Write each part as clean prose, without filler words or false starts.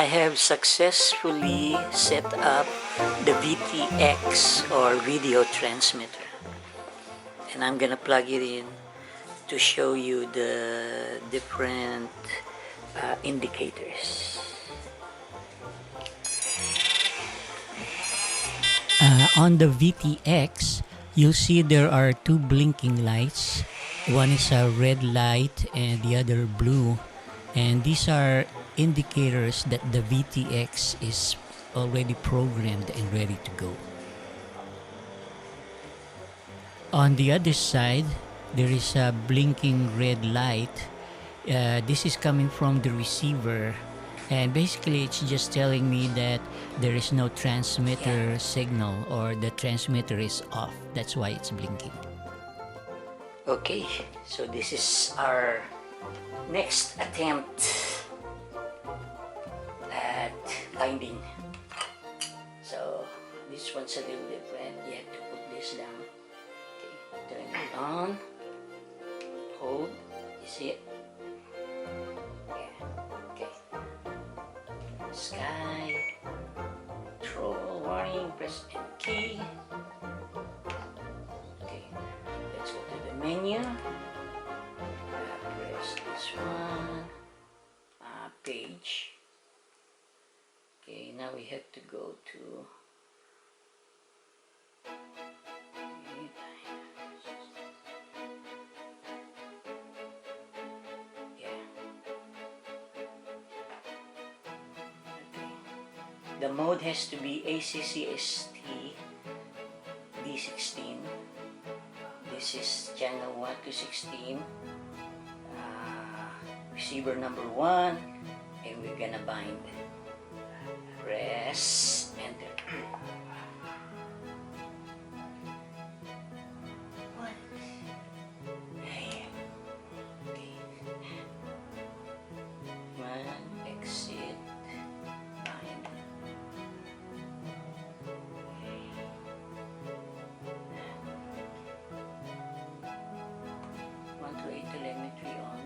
have successfully set up the VTX or video transmitter, and I'm gonna plug it in to show you the different indicators. On the VTX, you'll see there are two blinking lights. One is a red light and the other blue, and these are indicators that the VTX is already programmed and ready to go. On the other side, there is a blinking red light. This is coming from the receiver, and basically it's just telling me that there is no transmitter signal, or the transmitter is off. That's why it's blinking. Okay, so this is our next attempt at binding. So this one's a little different. You have to put this down. Okay, turn it on. Hold. You see it? Yeah. Okay. Sky. Control warning. Press N key. Okay. Let's go to the menu. Press this one. Page. Okay, now we have to go to the mode has to be ACCST D16. This is channel 1 to 16. Receiver number 1, and we're gonna bind. Press enter. What? Okay. One, exit, bind. One to 8 telemetry on.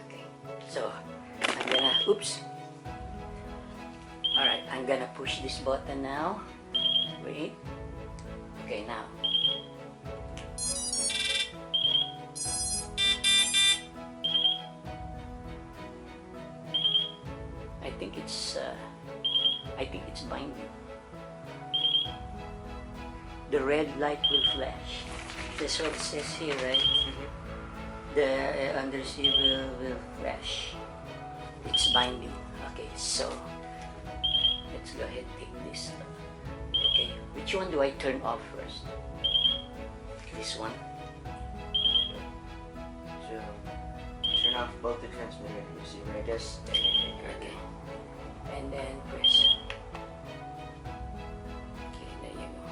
Okay, so I'm gonna, oops. Alright, I'm gonna push this button now. Wait. Okay, now. I think it's binding. The red light will flash. That's what it says here, right? The on the receiver will flash. It's binding. Okay, so let's go ahead and take this. Okay, which one do I turn off first? This one. So turn off both the transmitter and receiver, I guess. Okay, and then press. Okay, there you go.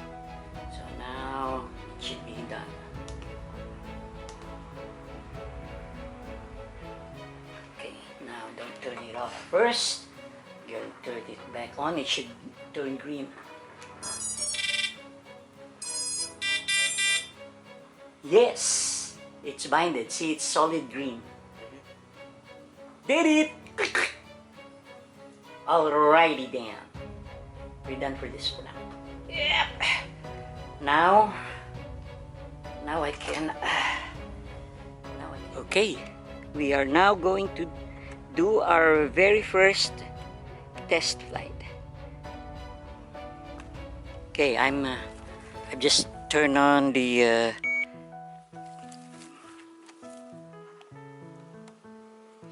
So now it should be done. Okay, now don't turn it off first. You'll turn it back on. It should turn green. Yes, it's binded. See, it's solid green. Did it! Alrighty then. We're done for this for now. Yep. Now I can. Okay, we are now going to do our very first test flight. Okay, I've just turned on the.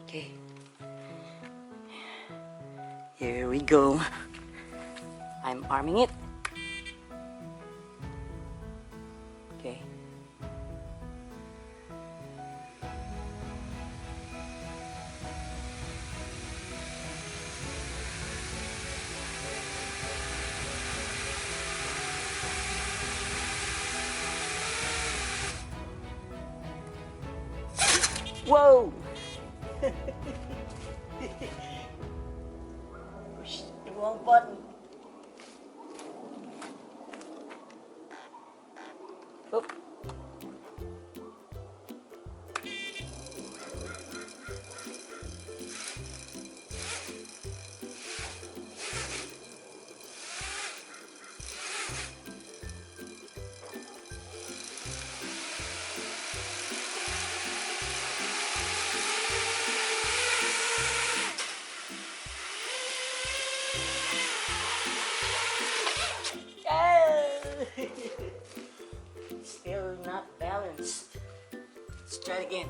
Okay. Here we go. I'm arming it. Okay. Whoa! Push the wrong button. Oh. Let's try it again.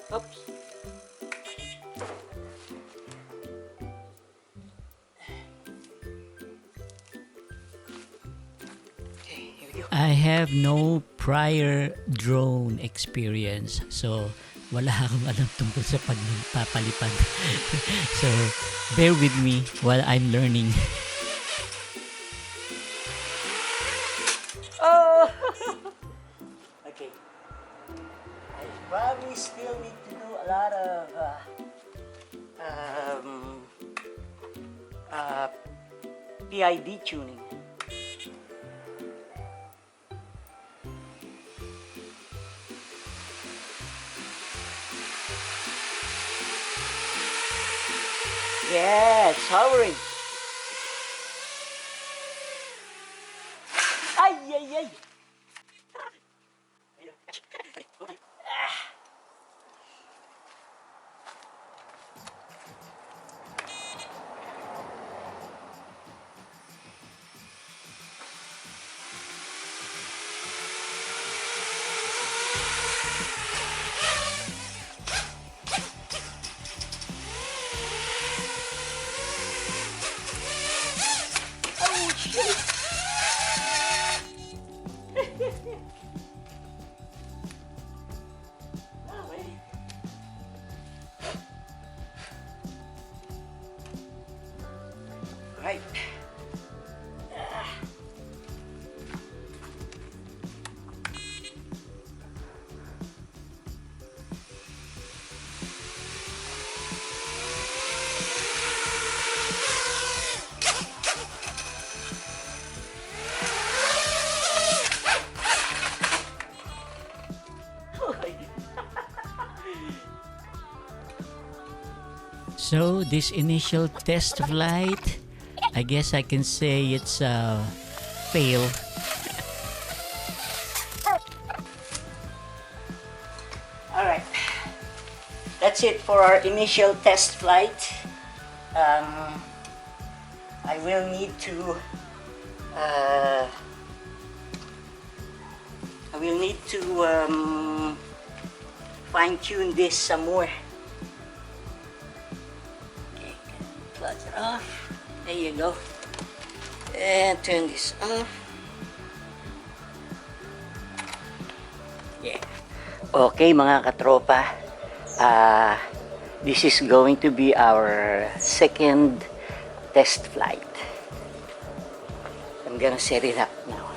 Oops. Okay, here we go. I have no prior drone experience, so wala akong alam tungkol sa pagpapalipad. So, bear with me while I'm learning. Oh! Okay. I probably still need to do a lot of PID tuning. Yeah, it's hovering. Ay, ay, ay. Oh, shit. Right. So this initial test flight, I guess I can say it's a fail. Alright, that's it for our initial test flight. I will need to fine-tune this some more. Okay, close it off. There you go. And turn this off. Yeah. Okay mga katropa, this is going to be our second test flight. I'm gonna set it up now.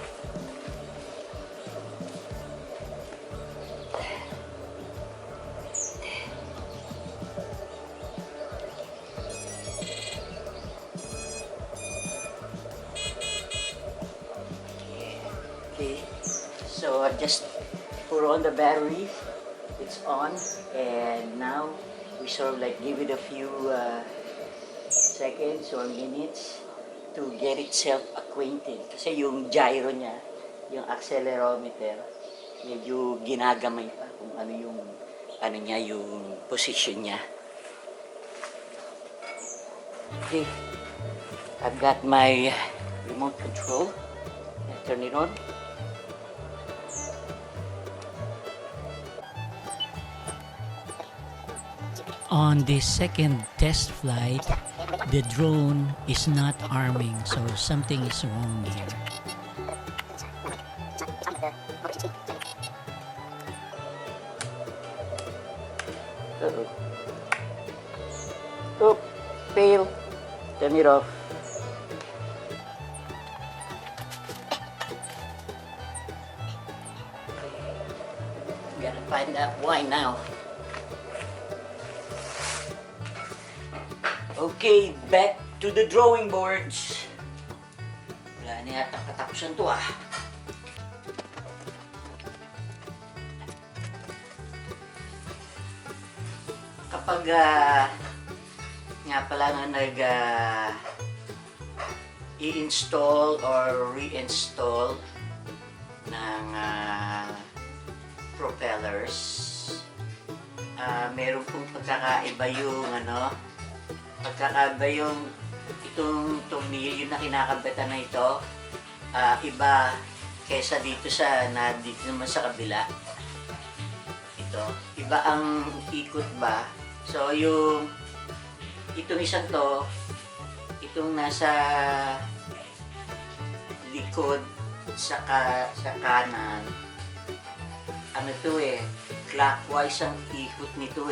Okay, so I just put on the battery, it's on, and now we sort of like give it a few seconds or minutes to get itself acquainted. Kasi yung gyro niya, yung accelerometer, medyo ginagamay pa kung ano niya, yung position niya. Okay, I've got my remote control. Turn it on. On the second test flight, the drone is not arming, so something is wrong here. Uh-oh. Oh, fail. Turn it off. Gotta find out why now. Okay, back to the drawing boards. Wala na yata katapusan to ah. Kapag nga pala na i-install or reinstall ng propellers, meron pong pagkakaiba yung itong tornilyo na kinakabatan na ito, iba kesa dito dito naman sa kabila. Ito, iba ang ikot ba. So itong isang to, itong nasa likod sa kanan, ano to clockwise ang ikot nito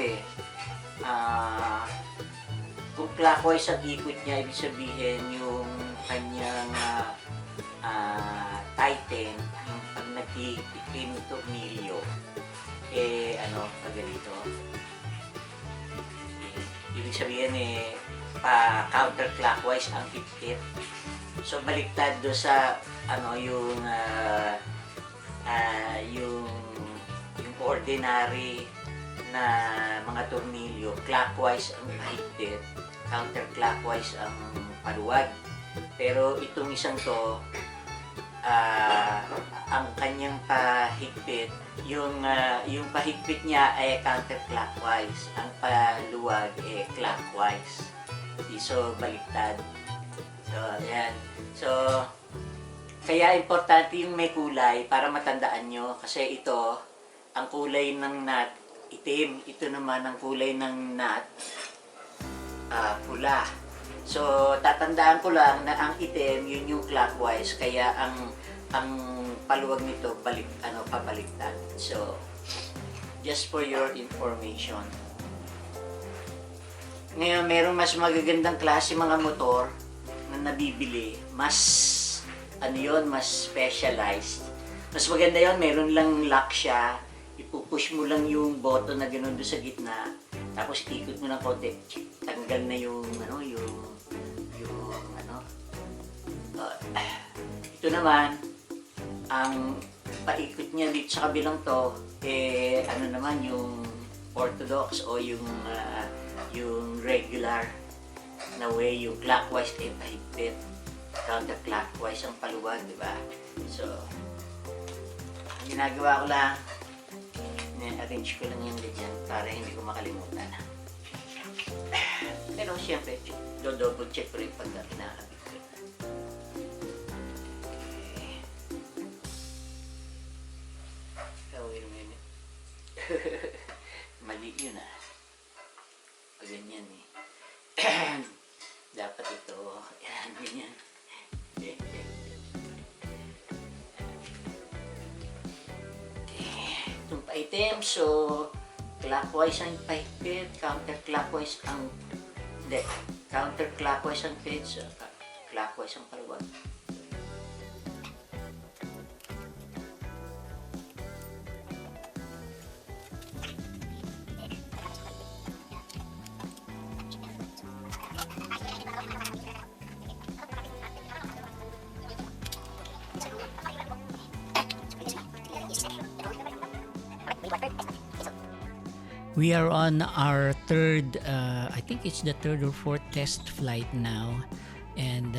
kung clockwise ang ikot niya, ibig sabihin yung kanyang tighten, yung pag nag-iiklim ng tornilyo, ganito. Ibig sabihin counterclockwise ang higpit. So baliktad do sa yung ordinary na mga tornilyo, clockwise ang mahigpit, counterclockwise ang paluwag. Pero itong isang to, ang kanyang pahigpit, yung pahigpit niya ay counterclockwise, ang paluwag ay clockwise. So baliktad. So ayan. So kaya importante yung may kulay para matandaan nyo, kasi ito ang kulay ng nut itim, ito naman ang kulay ng nut pula. So tatandaan ko lang na ang itim yun yung clockwise, kaya ang paluwag nito pabaliktad. So just for your information. Ngayon, merong mas magagandang klase mga motor na nabibili, mas mas specialized. Mas maganda yon, meron lang lock siya, ipupush mo lang yung button na gano'n doon sa gitna, tapos ikot mo ng konti, tanggal na yung ito naman, ang paikot niya dito sa kabilang to, naman yung orthodox o yung regular na way, yung clockwise pahigpit, counterclockwise ang paluwag, di ba? So, ang ginagawa ko lang, arrange ko lang yung ganyan para hindi ko makalimutan. Pero siyempre, double check ko rin pag kinakabit ko. Oh, wait a minute. Mali yun pag ganyan dapat ito, ganyan. Itong pa-item, so clockwise ang pahigpit, counterclockwise ang counterclockwise ang pit, so clockwise ang paluwag. We are on our third, I think it's the third or fourth test flight now, and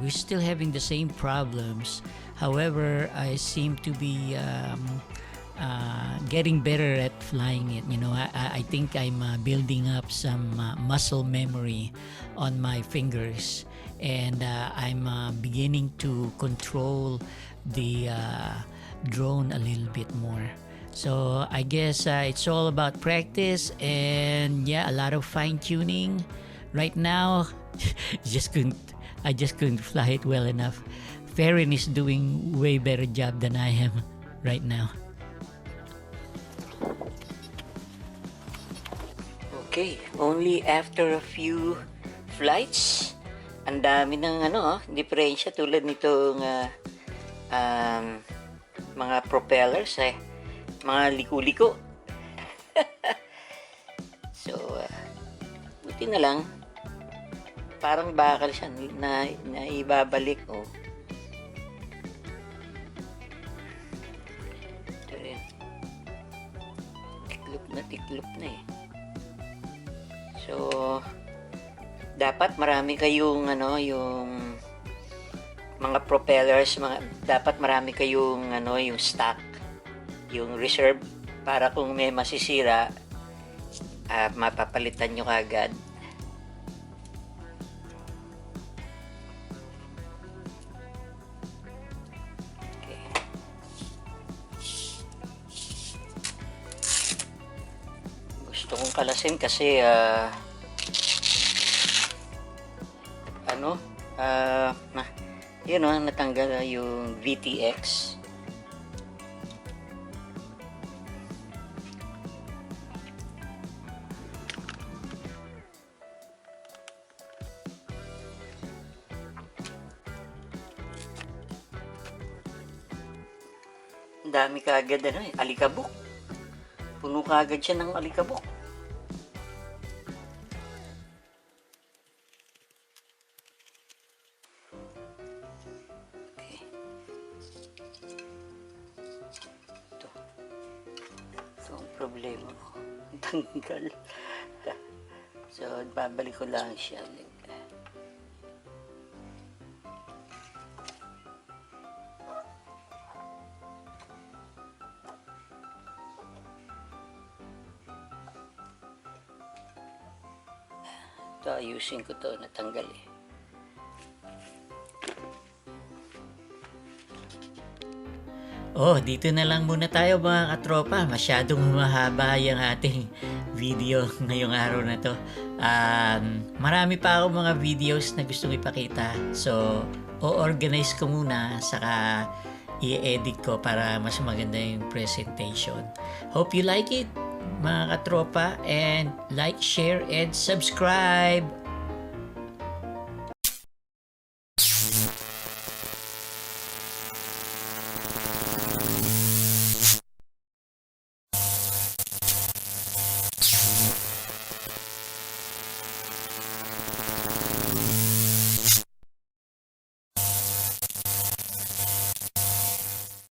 we're still having the same problems. However, I seem to be getting better at flying it. You know, I think I'm building up some muscle memory on my fingers, and I'm beginning to control the drone a little bit more. So I guess it's all about practice and a lot of fine tuning. Right now, I just couldn't fly it well enough. Farron is doing way better job than I am right now. Okay, only after a few flights, ang dami ng diferensya tulad nitong mga propellers mga liko-liko. So, buti na lang. Parang bakal siya na ibabalik. Ito rin. Tiklop na So, dapat marami kayong yung mga propellers, dapat marami kayong yung stock, yung reserve, para kung may masisira, mapapalitan nyo kagad. kalasin kasi ano, yun o, natanggal yung VTX. Ang dami kaagad alikabok. Puno kaagad siya ng alikabok. Okay. Ito ang problema ko. Tanggal. So, babalik ko lang siya. Ito, ayusin ko to, natanggal eh. Oh, dito na lang muna tayo mga katropa. Masyadong mahaba yung ating video ngayong araw na to. Marami pa ako mga videos na gustong ipakita. So, o-organize ko muna, saka i-edit ko para mas maganda yung presentation. Hope you like it, mga katropa, and like, share, and subscribe!